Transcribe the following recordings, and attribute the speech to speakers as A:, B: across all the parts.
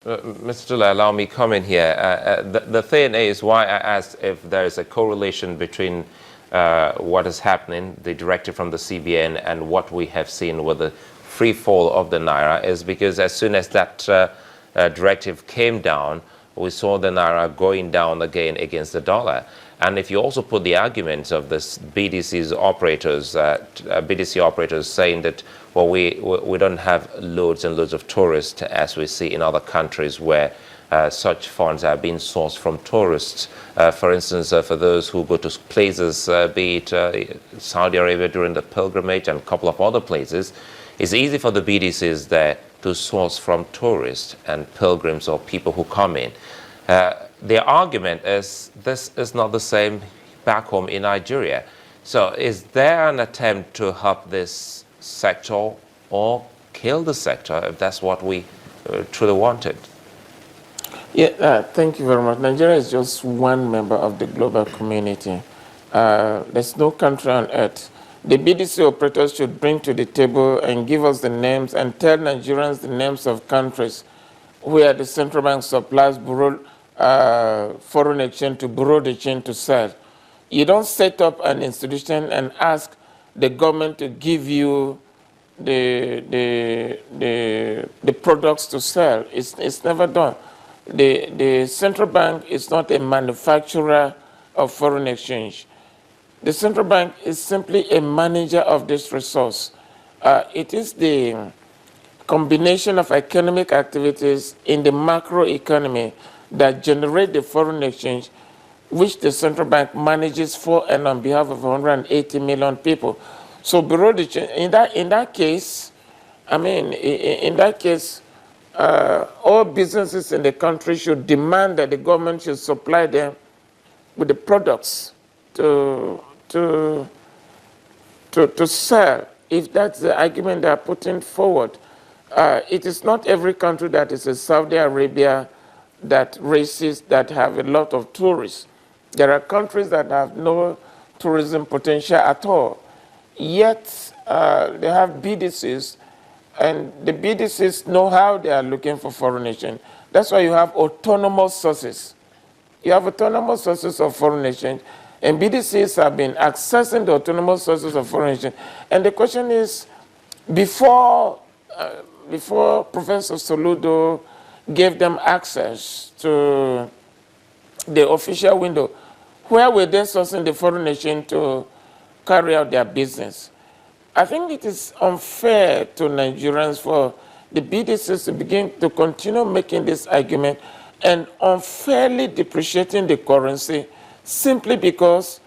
A: Mr. Tula, allow me comment here. The thing is why I asked if there is a correlation between what is happening, the directive from the CBN, and what we have seen with the free fall of the Naira is because as soon as that directive came down, we saw the Naira going down again against the dollar. And if you also put the arguments of this BDCs operators, BDC operators saying that, well, we don't have loads and loads of tourists as we see in other countries where such funds are being sourced from tourists. For instance, for those who go to places, be it Saudi Arabia during the pilgrimage and a couple of other places, it's easy for the BDCs there to source from tourists and pilgrims or people who come in. Their argument is this is not the same back home in Nigeria. So is there an attempt to help this sector or kill the sector if that's what we truly wanted?
B: Yeah, thank you very much. Nigeria is just one member of the global community. There's no country on earth. The BDC operators should bring to the table and give us the names and tell Nigerians the names of countries where the central bank supplies foreign exchange to bureau de change to sell. You don't set up an institution and ask the government to give you the products to sell. It's never done. The central bank is not a manufacturer of foreign exchange. The central bank is simply a manager of this resource. It is the combination of economic activities in the macro economy that generate the foreign exchange, which the central bank manages for and on behalf of 180 million people. So bureau de change, in that case, all businesses in the country should demand that the government should supply them with the products to sell, if that's the argument they are putting forward. It is not every country that is a Saudi Arabia that have a lot of tourists. There are countries that have no tourism potential at all. Yet they have BDCs, and the BDCs know how they are looking for foreign exchange. That's why you have autonomous sources. You have autonomous sources of foreign exchange, and BDCs have been accessing the autonomous sources of foreign exchange. And the question is, before Professor Soludo gave them access to the official window, where were they sourcing the foreign exchange to carry out their business? I think it is unfair to Nigerians for the BDCs to begin to continue making this argument and unfairly depreciating the currency simply because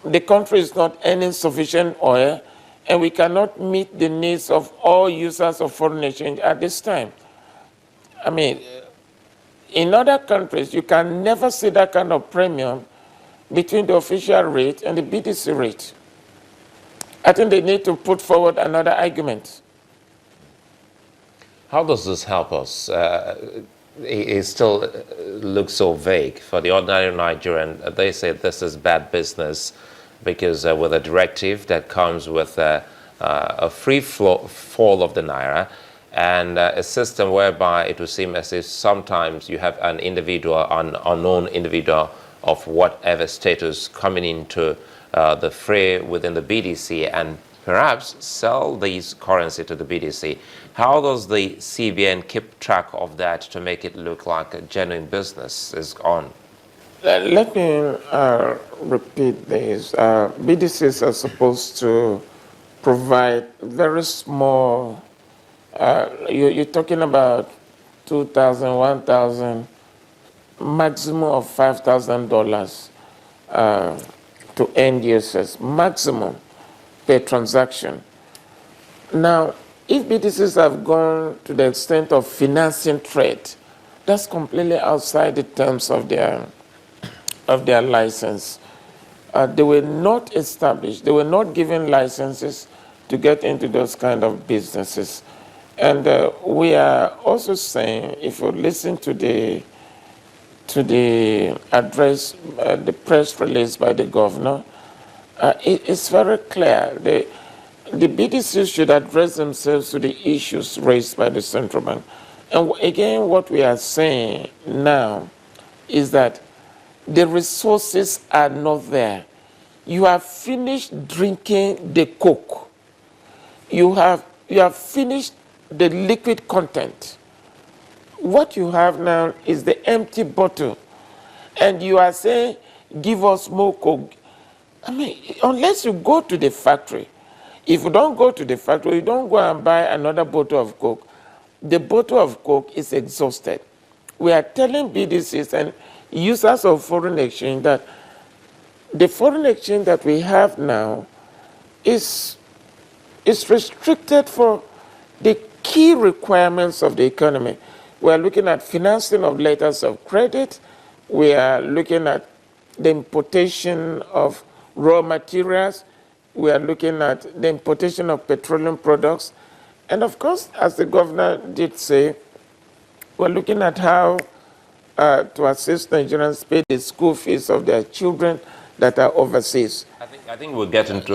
B: the country is not earning sufficient oil and we cannot meet the needs of all users of foreign exchange at this time. I mean, in other countries, you can never see that kind of premium between the official rate and the BDC rate. I think they need to put forward another argument.
A: How does this help us? It still looks so vague. For the ordinary Nigerian, they say this is bad business because with a directive that comes with a free fall of the Naira and a system whereby it would seem as if sometimes you have an individual, an unknown individual of whatever status coming into the fray within the BDC and perhaps sell these currency to the BDC. How does the CBN keep track of that to make it look like a genuine business is on?
B: Let me repeat this. BDCs are supposed to provide very small, you're talking about $2,000, $1,000, maximum of $5,000 to end users, maximum per transaction. Now, if BDCs have gone to the extent of financing trade, that's completely outside the terms of their license. They were not established, they were not given licenses to get into those kind of businesses. And we are also saying, if you listen to the address, the press release by the governor, it's very clear. The BDCs should address themselves to the issues raised by the central bank And again, what we are saying now is that the resources are not there. You have finished drinking the Coke. You have finished the liquid content. What you have now is the empty bottle. And you are saying, give us more Coke. I mean, unless you go to the factory. If you don't go to the factory, you don't go and buy another bottle of Coke. The bottle of Coke is exhausted. We are telling BDCs and users of foreign exchange that the foreign exchange that we have now is restricted for the key requirements of the economy. We are looking at financing of letters of credit. We are looking at the importation of raw materials. We are looking at the importation of petroleum products. And of course, as the governor did say, we're looking at how to assist Nigerians pay the school fees of their children that are overseas.
A: I think we'll get into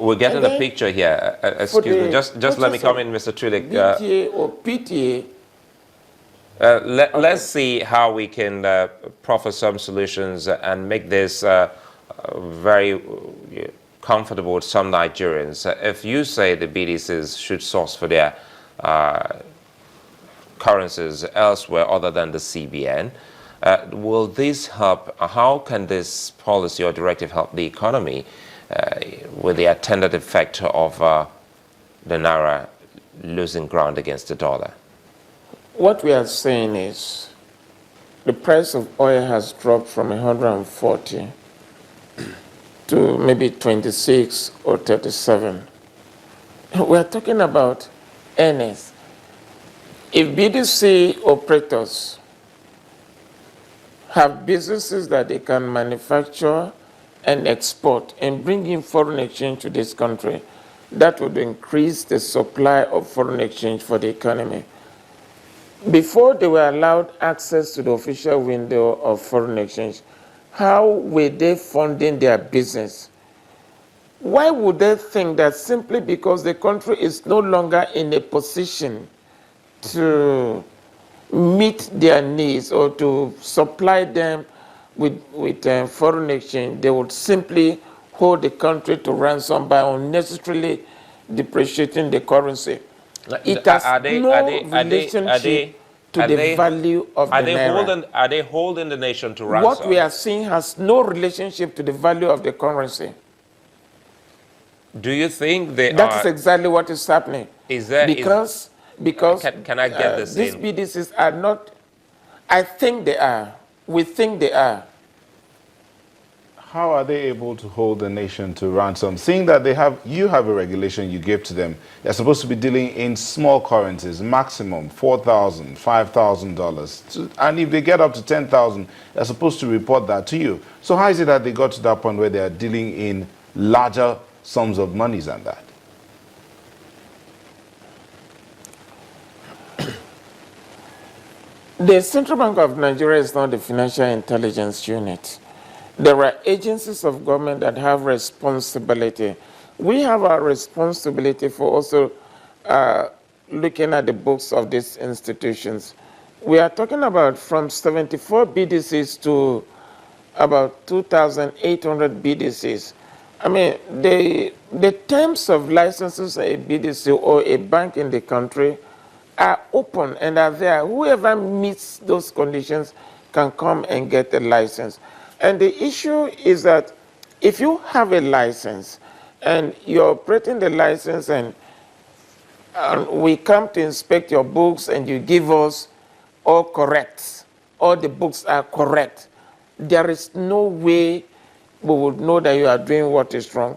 A: we'll get in the picture here. Excuse me, just let me come in, Mr. Tulik.
B: BTA or PTA.
A: Let's see how we can proffer some solutions and make this very comfortable with some Nigerians. If you say the BDCs should source for their currencies elsewhere other than the CBN, will this help? How can this policy or directive help the economy with the attendant effect of the Naira losing ground against the dollar?
B: What we are saying is the price of oil has dropped from 140 to maybe 26 or 37. We are talking about earnings. If BDC operators have businesses that they can manufacture and export and bring in foreign exchange to this country, that would increase the supply of foreign exchange for the economy. Before they were allowed access to the official window of foreign exchange, how were they funding their business? Why would they think that simply because the country is no longer in a position to meet their needs or to supply them with foreign exchange, they would simply hold the country to ransom by unnecessarily depreciating the currency? It has no relationship to the value of the naira.
A: Are they holding the nation to ransom?
B: What we are seeing has no relationship to the value of the currency.
A: Do you think they
B: That is exactly what is happening.
A: Is there
B: because
A: can I get this
B: these
A: in?
B: BDCs are not, I think they are. We think they are.
C: How are they able to hold the nation to ransom? Seeing that you have a regulation you give to them, they're supposed to be dealing in small currencies, maximum $4,000, $5,000. And if they get up to 10,000, they're supposed to report that to you. So how is it that they got to that point where they are dealing in larger sums of money than that?
B: The Central Bank of Nigeria is not the financial intelligence unit. There are agencies of government that have responsibility. We have our responsibility for also looking at the books of these institutions. We are talking about from 74 BDCs to about 2,800 BDCs. I mean, the terms of licenses a BDC or a bank in the country are open and are there. Whoever meets those conditions can come and get a license. And the issue is that if you have a license and you're operating the license and we come to inspect your books and you give us all correct, all the books are correct, there is no way we would know that you are doing what is wrong.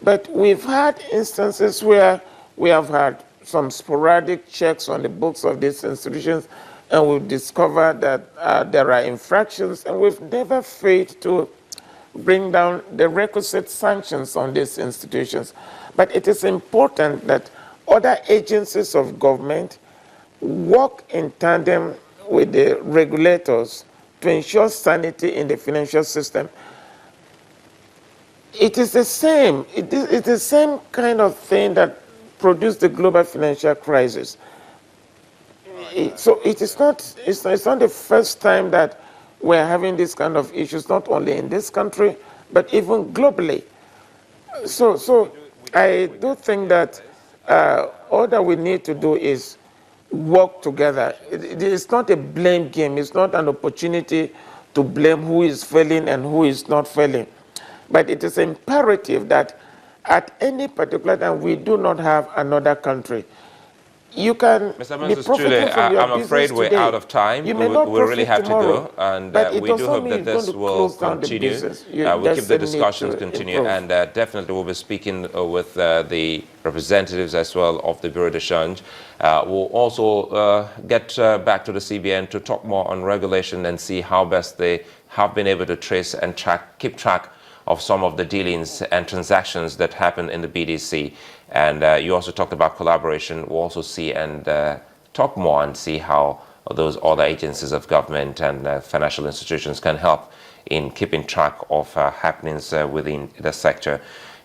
B: But we've had instances where we have had some sporadic checks on the books of these institutions, and we've discovered that there are infractions, and we've never failed to bring down the requisite sanctions on these institutions. But it is important that other agencies of government work in tandem with the regulators to ensure sanity in the financial system. It is the same. It's the same kind of thing that produced the global financial crisis. So it's not the first time that we're having this kind of issues, not only in this country, but even globally. So I do think that all that we need to do is work together. It is not a blame game. It's not an opportunity to blame who is failing and who is not failing. But it is imperative that at any particular time, we do not have another country. You can
A: Mr.
B: be
A: Moses
B: profiting
A: Chule,
B: from your
A: I'm afraid
B: business
A: we're
B: today.
A: out of time.
B: You may
A: We
B: not
A: really
B: profit
A: have
B: tomorrow,
A: to go, and
B: but it
A: we do
B: does not
A: hope
B: mean
A: that
B: you're going
A: this
B: to
A: will
B: close down the
A: continue.
B: business.
A: We'll keep the
B: Just need
A: discussions
B: to
A: continue,
B: improve.
A: and definitely we'll be speaking with the representatives as well of the Bureau de Change. We'll also get back to the CBN to talk more on regulation and see how best they have been able to trace and keep track of some of the dealings and transactions that happen in the BDC. And you also talked about collaboration. We'll also see and talk more and see how those other agencies of government and financial institutions can help in keeping track of happenings within the sector.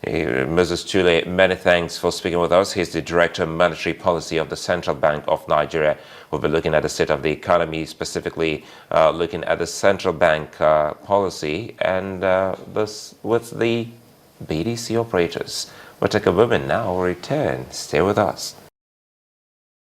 A: Moses Chule, many thanks for speaking with us. He's the Director of Monetary Policy of the Central Bank of Nigeria. We'll be looking at the state of the economy, specifically looking at the central bank policy and this with the BDC operators. We'll take a moment now. We'll return. Stay with us.